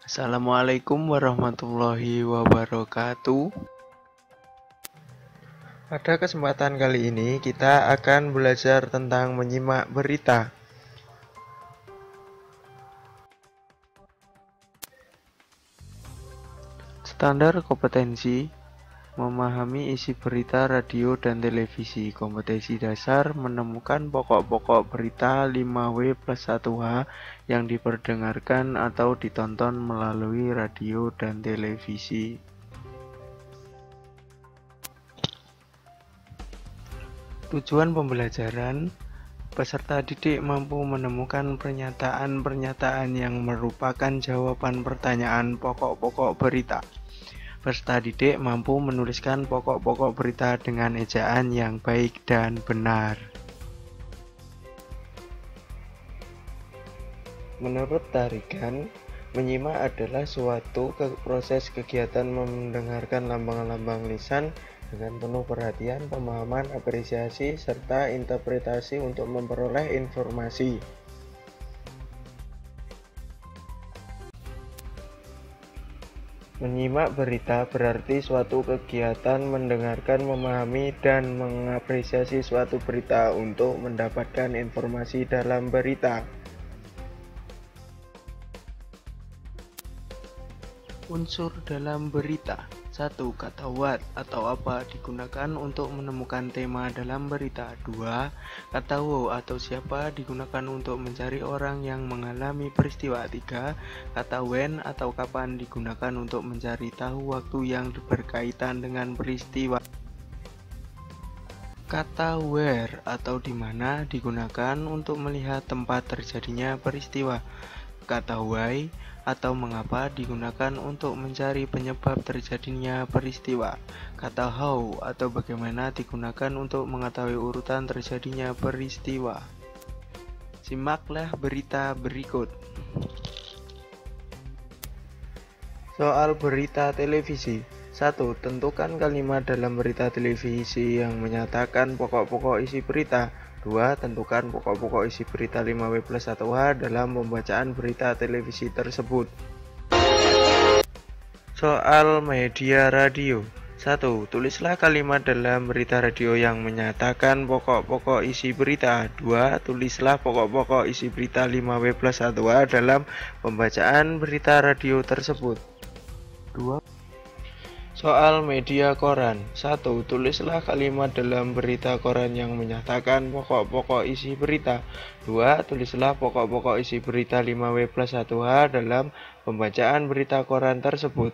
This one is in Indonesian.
Assalamualaikum warahmatullahi wabarakatuh. Pada kesempatan kali ini kita akan belajar tentang menyimak berita. Standar kompetensi: memahami isi berita radio dan televisi. Kompetensi dasar: menemukan pokok-pokok berita 5W+1H yang diperdengarkan atau ditonton melalui radio dan televisi. Tujuan pembelajaran: peserta didik mampu menemukan pernyataan-pernyataan yang merupakan jawaban pertanyaan pokok-pokok berita. Peserta didik mampu menuliskan pokok-pokok berita dengan ejaan yang baik dan benar. Menurut Tarigan, menyimak adalah suatu proses kegiatan mendengarkan lambang-lambang lisan dengan penuh perhatian, pemahaman, apresiasi, serta interpretasi untuk memperoleh informasi. Menyimak berita berarti suatu kegiatan mendengarkan, memahami, dan mengapresiasi suatu berita untuk mendapatkan informasi dalam berita. Unsur dalam berita. 1. Kata what atau apa digunakan untuk menemukan tema dalam berita. 2. Kata who atau siapa digunakan untuk mencari orang yang mengalami peristiwa. 3. Kata when atau kapan digunakan untuk mencari tahu waktu yang berkaitan dengan peristiwa. Kata where atau di mana digunakan untuk melihat tempat terjadinya peristiwa. Kata why atau mengapa digunakan untuk mencari penyebab terjadinya peristiwa. Kata how atau bagaimana digunakan untuk mengetahui urutan terjadinya peristiwa. Simaklah berita berikut. Soal berita televisi. 1. Tentukan kalimat dalam berita televisi yang menyatakan pokok-pokok isi berita. 2. Tentukan pokok-pokok isi berita 5W+1H dalam pembacaan berita televisi tersebut. Soal media radio. 1. Tulislah kalimat dalam berita radio yang menyatakan pokok-pokok isi berita. 2. Tulislah pokok-pokok isi berita 5W+1H dalam pembacaan berita radio tersebut. 2. Soal media koran. 1. Tulislah kalimat dalam berita koran yang menyatakan pokok-pokok isi berita. 2. Tulislah pokok-pokok isi berita 5W+1H dalam pembacaan berita koran tersebut.